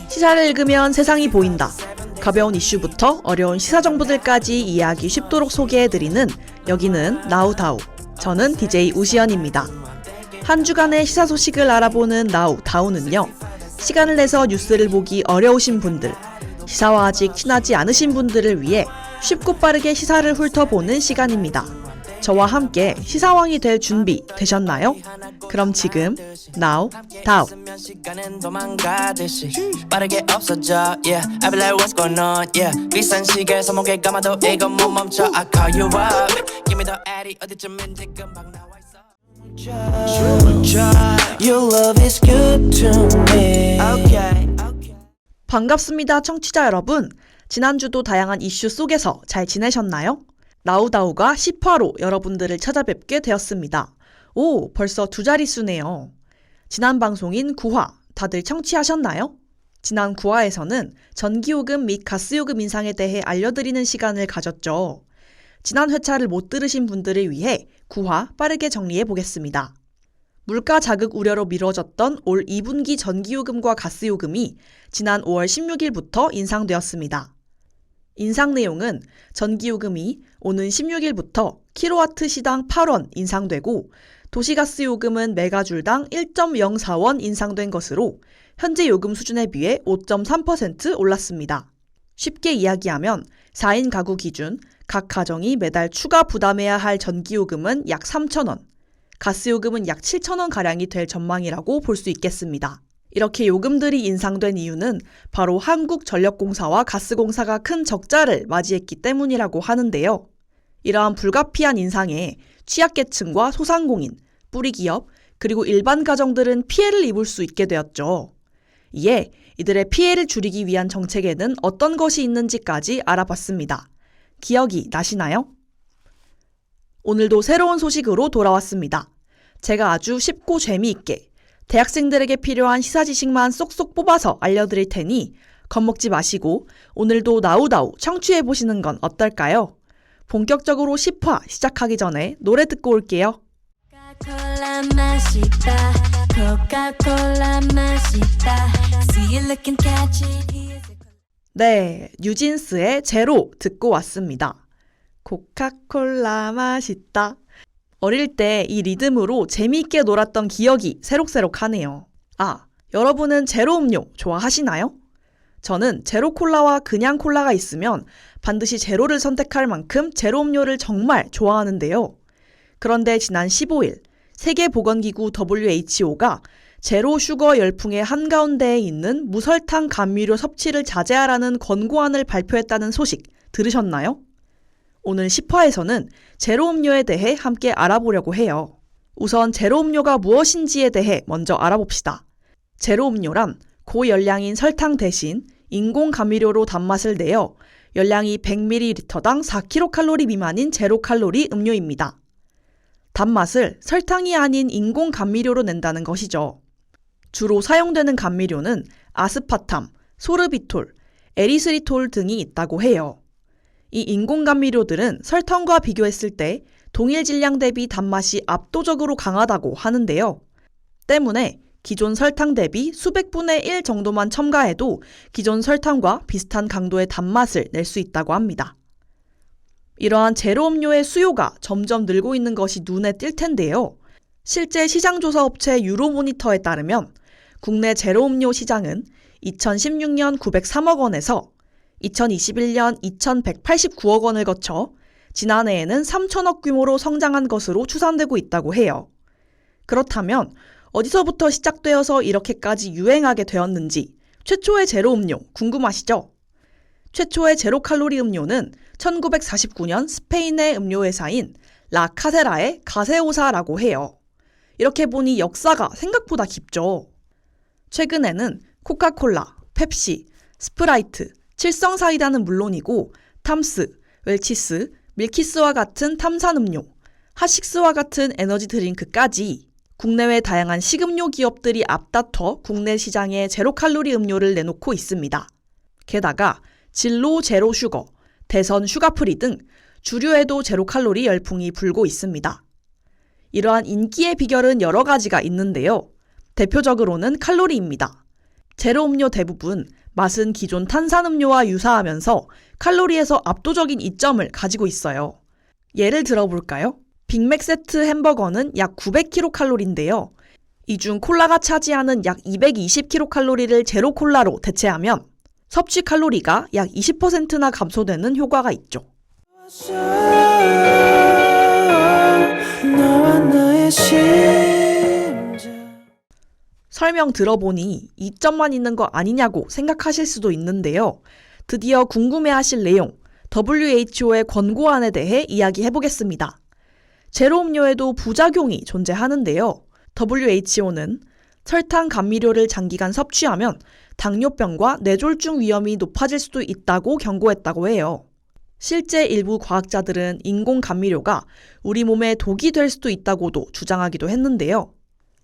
시사를 읽으면 세상이 보인다. 가벼운 이슈부터 어려운 시사 정보들까지 이해하기 쉽도록 소개해드리는 여기는 나우다우. 저는 DJ 우시연입니다. 한 주간의 시사 소식을 알아보는 나우다우는요. 시간을 내서 뉴스를 보기 어려우신 분들, 시사와 아직 친하지 않으신 분들을 위해 쉽고 빠르게 시사를 훑어보는 시간입니다. 저와 함께 시사왕이 될 준비 되셨나요? 그럼 지금 나우다우. 반갑습니다, 청취자 여러분. 지난주도 다양한 이슈 속에서 잘 지내셨나요? 나우다우가 10화로 여러분들을 찾아뵙게 되었습니다. 오, 벌써 두 자릿수네요. 지난 방송인 9화 다들 청취하셨나요? 지난 9화에서는 전기요금 및 가스요금 인상에 대해 알려드리는 시간을 가졌죠. 지난 회차를 못 들으신 분들을 위해 9화 빠르게 정리해 보겠습니다. 물가 자극 우려로 미뤄졌던 올 2분기 전기요금과 가스요금이 지난 5월 16일부터 인상되었습니다. 인상 내용은 전기요금이 오는 16일부터 킬로와트 시당 8원 인상되고 도시가스요금은 메가줄당 1.04원 인상된 것으로 현재 요금 수준에 비해 5.3% 올랐습니다. 쉽게 이야기하면 4인 가구 기준 각 가정이 매달 추가 부담해야 할 전기요금은 약 3,000원, 가스요금은 약 7,000원가량이 될 전망이라고 볼 수 있겠습니다. 이렇게 요금들이 인상된 이유는 바로 한국전력공사와 가스공사가 큰 적자를 맞이했기 때문이라고 하는데요. 이러한 불가피한 인상에 취약계층과 소상공인, 뿌리기업, 그리고 일반 가정들은 피해를 입을 수 있게 되었죠. 이에 이들의 피해를 줄이기 위한 정책에는 어떤 것이 있는지까지 알아봤습니다. 기억이 나시나요? 오늘도 새로운 소식으로 돌아왔습니다. 제가 아주 쉽고 재미있게 대학생들에게 필요한 시사 지식만 쏙쏙 뽑아서 알려드릴 테니 겁먹지 마시고 오늘도 나우다우 청취해보시는 건 어떨까요? 본격적으로 10화 시작하기 전에 노래 듣고 올게요. 네, 뉴진스의 제로 듣고 왔습니다. 코카콜라 맛있다. 어릴 때 이 리듬으로 재미있게 놀았던 기억이 새록새록하네요. 아, 여러분은 제로 음료 좋아하시나요? 저는 제로 콜라와 그냥 콜라가 있으면 반드시 제로를 선택할 만큼 제로 음료를 정말 좋아하는데요. 그런데 지난 15일 세계보건기구 WHO가 제로 슈거 열풍의 한가운데에 있는 무설탕 감미료 섭취를 자제하라는 권고안을 발표했다는 소식 들으셨나요? 오늘 10화에서는 제로 음료에 대해 함께 알아보려고 해요. 우선 제로 음료가 무엇인지에 대해 먼저 알아봅시다. 제로 음료란 고열량인 설탕 대신 인공 감미료로 단맛을 내어 열량이 100ml당 4kcal 미만인 제로 칼로리 음료입니다. 단맛을 설탕이 아닌 인공 감미료로 낸다는 것이죠. 주로 사용되는 감미료는 아스파탐, 소르비톨, 에리스리톨 등이 있다고 해요. 이 인공 감미료들은 설탕과 비교했을 때 동일 질량 대비 단맛이 압도적으로 강하다고 하는데요. 때문에 기존 설탕 대비 수백 분의 1 정도만 첨가해도 기존 설탕과 비슷한 강도의 단맛을 낼 수 있다고 합니다. 이러한 제로 음료의 수요가 점점 늘고 있는 것이 눈에 띌 텐데요. 실제 시장조사 업체 유로모니터에 따르면 국내 제로 음료 시장은 2016년 903억 원에서 2021년 2189억 원을 거쳐 지난해에는 3천억 규모로 성장한 것으로 추산되고 있다고 해요. 그렇다면 어디서부터 시작되어서 이렇게까지 유행하게 되었는지 최초의 제로 음료 궁금하시죠? 최초의 제로 칼로리 음료는 1949년 스페인의 음료회사인 라카세라의 가세오사라고 해요. 이렇게 보니 역사가 생각보다 깊죠. 최근에는 코카콜라, 펩시, 스프라이트, 칠성사이다는 물론이고 탐스, 웰치스, 밀키스와 같은 탄산음료, 핫식스와 같은 에너지 드링크까지 국내외 다양한 식음료 기업들이 앞다퉈 국내 시장에 제로칼로리 음료를 내놓고 있습니다. 게다가 진로 제로 슈거, 대선 슈가프리 등 주류에도 제로 칼로리 열풍이 불고 있습니다. 이러한 인기의 비결은 여러 가지가 있는데요. 대표적으로는 칼로리입니다. 제로 음료 대부분 맛은 기존 탄산음료와 유사하면서 칼로리에서 압도적인 이점을 가지고 있어요. 예를 들어볼까요? 빅맥 세트 햄버거는 약 900kcal인데요. 이 중 콜라가 차지하는 약 220kcal를 제로 콜라로 대체하면 섭취 칼로리가 약 20%나 감소되는 효과가 있죠. 설명 들어보니 이점만 있는 거 아니냐고 생각하실 수도 있는데요. 드디어 궁금해하실 내용, WHO의 권고안에 대해 이야기해보겠습니다. 제로 음료에도 부작용이 존재하는데요. WHO는 설탕 감미료를 장기간 섭취하면 당뇨병과 뇌졸중 위험이 높아질 수도 있다고 경고했다고 해요. 실제 일부 과학자들은 인공 감미료가 우리 몸에 독이 될 수도 있다고도 주장하기도 했는데요.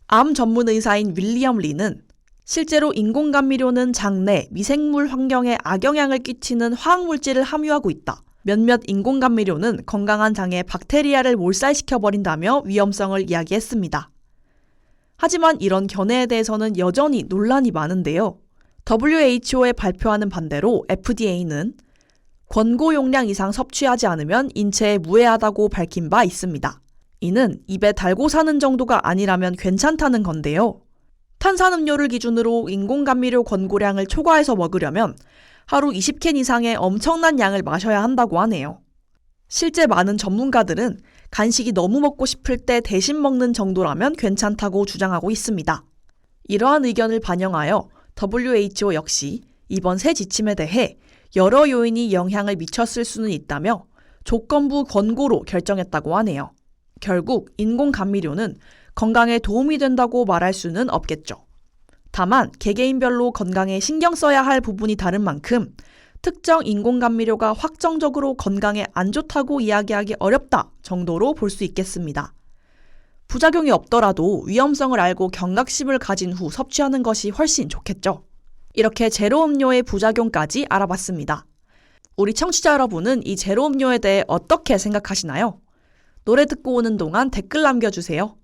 암 전문 의사인 윌리엄 리는 실제로 인공 감미료는 장내, 미생물 환경에 악영향을 끼치는 화학물질을 함유하고 있다. 몇몇 인공 감미료는 건강한 장에 박테리아를 몰살시켜버린다며 위험성을 이야기했습니다. 하지만 이런 견해에 대해서는 여전히 논란이 많은데요. WHO의 발표하는 반대로 FDA는 권고 용량 이상 섭취하지 않으면 인체에 무해하다고 밝힌 바 있습니다. 이는 입에 달고 사는 정도가 아니라면 괜찮다는 건데요. 탄산음료를 기준으로 인공감미료 권고량을 초과해서 먹으려면 하루 20캔 이상의 엄청난 양을 마셔야 한다고 하네요. 실제 많은 전문가들은 간식이 너무 먹고 싶을 때 대신 먹는 정도라면 괜찮다고 주장하고 있습니다. 이러한 의견을 반영하여 WHO 역시 이번 새 지침에 대해 여러 요인이 영향을 미쳤을 수는 있다며 조건부 권고로 결정했다고 하네요. 결국 인공감미료는 건강에 도움이 된다고 말할 수는 없겠죠. 다만 개개인별로 건강에 신경 써야 할 부분이 다른 만큼 특정 인공감미료가 확정적으로 건강에 안 좋다고 이야기하기 어렵다 정도로 볼 수 있겠습니다. 부작용이 없더라도 위험성을 알고 경각심을 가진 후 섭취하는 것이 훨씬 좋겠죠. 이렇게 제로 음료의 부작용까지 알아봤습니다. 우리 청취자 여러분은 이 제로 음료에 대해 어떻게 생각하시나요? 노래 듣고 오는 동안 댓글 남겨주세요.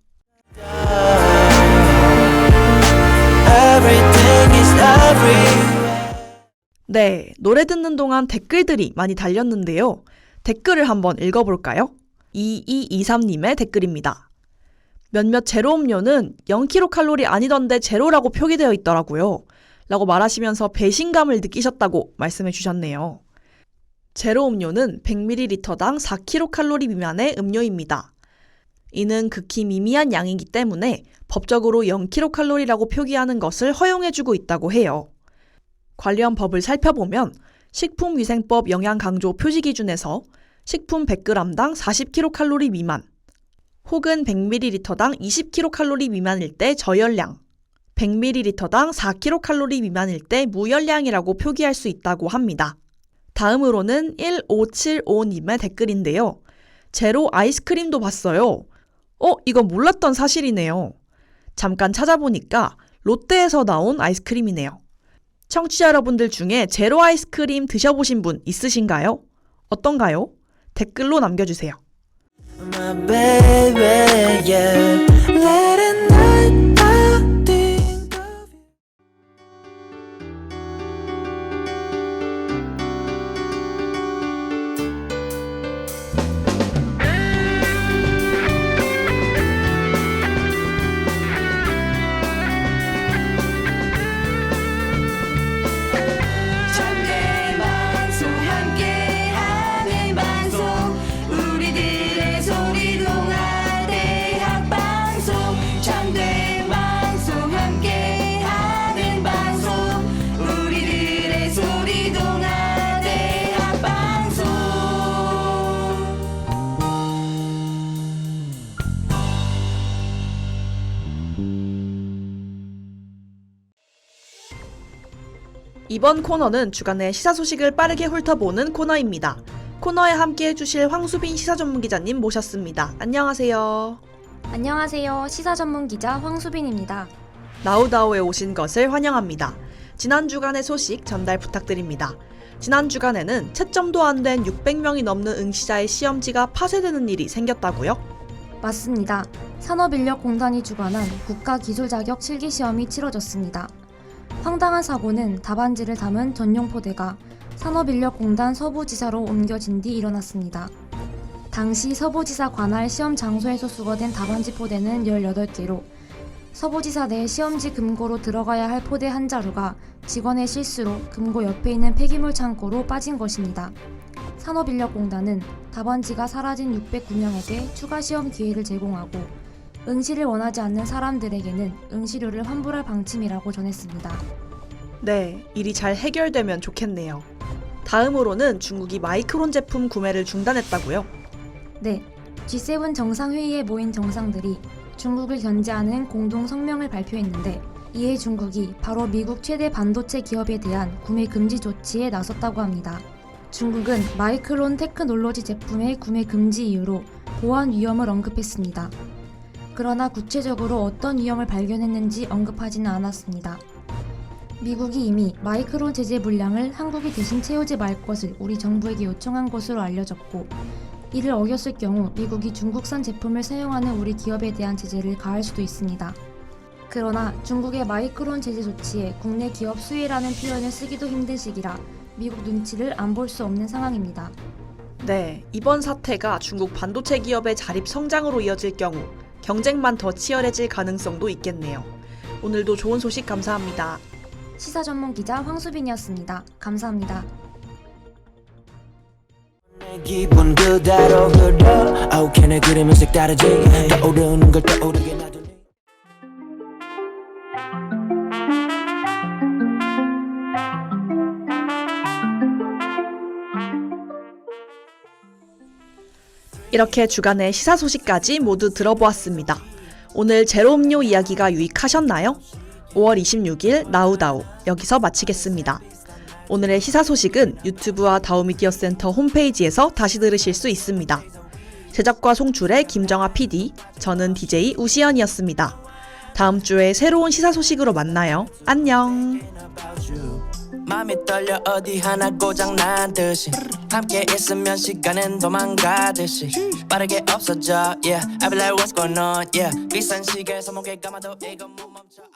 네, 노래 듣는 동안 댓글들이 많이 달렸는데요. 댓글을 한번 읽어볼까요? 2223님의 댓글입니다. 몇몇 제로 음료는 0kcal 아니던데 제로라고 표기되어 있더라고요. 라고 말하시면서 배신감을 느끼셨다고 말씀해 주셨네요. 제로 음료는 100ml당 4kcal 미만의 음료입니다. 이는 극히 미미한 양이기 때문에 법적으로 0kcal라고 표기하는 것을 허용해주고 있다고 해요. 관련 법을 살펴보면 식품위생법 영양강조 표시기준에서 식품 100g당 40kcal 미만, 혹은 100ml당 20kcal 미만일 때 저열량, 100ml당 4kcal 미만일 때 무열량이라고 표기할 수 있다고 합니다. 다음으로는 1575님의 댓글인데요. 제로 아이스크림도 봤어요. 이건 몰랐던 사실이네요. 잠깐 찾아보니까 롯데에서 나온 아이스크림이네요. 청취자 여러분들 중에 제로 아이스크림 드셔보신 분 있으신가요? 어떤가요? 댓글로 남겨주세요. My baby, yeah. Late at night, I think of you. 이번 코너는 주간의 시사 소식을 빠르게 훑어보는 코너입니다. 코너에 함께 해주실 황수빈 시사전문기자님 모셨습니다. 안녕하세요. 안녕하세요. 시사전문기자 황수빈입니다. 나우다오에 오신 것을 환영합니다. 지난 주간의 소식 전달 부탁드립니다. 지난 주간에는 채점도 안 된 600명이 넘는 응시자의 시험지가 파쇄되는 일이 생겼다고요? 맞습니다. 산업인력공단이 주관한 국가기술자격 실기시험이 치러졌습니다. 황당한 사고는 답안지를 담은 전용 포대가 산업인력공단 서부지사로 옮겨진 뒤 일어났습니다. 당시 서부지사 관할 시험 장소에서 수거된 답안지 포대는 18개로 서부지사 내 시험지 금고로 들어가야 할 포대 한 자루가 직원의 실수로 금고 옆에 있는 폐기물 창고로 빠진 것입니다. 산업인력공단은 답안지가 사라진 609명에게 추가 시험 기회를 제공하고 응시를 원하지 않는 사람들에게는 응시료를 환불할 방침이라고 전했습니다. 네, 일이 잘 해결되면 좋겠네요. 다음으로는 중국이 마이크론 제품 구매를 중단했다고요? 네, G7 정상회의에 모인 정상들이 중국을 견제하는 공동 성명을 발표했는데 이에 중국이 바로 미국 최대 반도체 기업에 대한 구매 금지 조치에 나섰다고 합니다. 중국은 마이크론 테크놀로지 제품의 구매 금지 이유로 보안 위험을 언급했습니다. 그러나 구체적으로 어떤 위험을 발견했는지 언급하지는 않았습니다. 미국이 이미 마이크론 제재 물량을 한국이 대신 채우지 말 것을 우리 정부에게 요청한 것으로 알려졌고 이를 어겼을 경우 미국이 중국산 제품을 사용하는 우리 기업에 대한 제재를 가할 수도 있습니다. 그러나 중국의 마이크론 제재 조치에 국내 기업 수혜라는 표현을 쓰기도 힘든 시기라 미국 눈치를 안 볼 수 없는 상황입니다. 네, 이번 사태가 중국 반도체 기업의 자립 성장으로 이어질 경우 경쟁만 더 치열해질 가능성도 있겠네요. 오늘도 좋은 소식 감사합니다. 시사 전문 기자 황수빈이었습니다. 감사합니다. 기분 그대로 그려 아우캔의 그림은 색다르지 떠오르는 걸 떠오르게 놔두니 이렇게 주간의 시사 소식까지 모두 들어보았습니다. 오늘 제로음료 이야기가 유익하셨나요? 5월 26일 나우다우 여기서 마치겠습니다. 오늘의 시사 소식은 유튜브와 다우미디어 센터 홈페이지에서 다시 들으실 수 있습니다. 제작과 송출의 김정아 PD, 저는 DJ 우시연이었습니다. 다음 주에 새로운 시사 소식으로 만나요. 안녕. 맘이 떨려 어디 하나 고장 난 듯이 함께 있으면 시간은 도망가듯이 빠르게 없어져 yeah I be like what's going on yeah 비싼 시계 손목에 감아도 이건 못 멈춰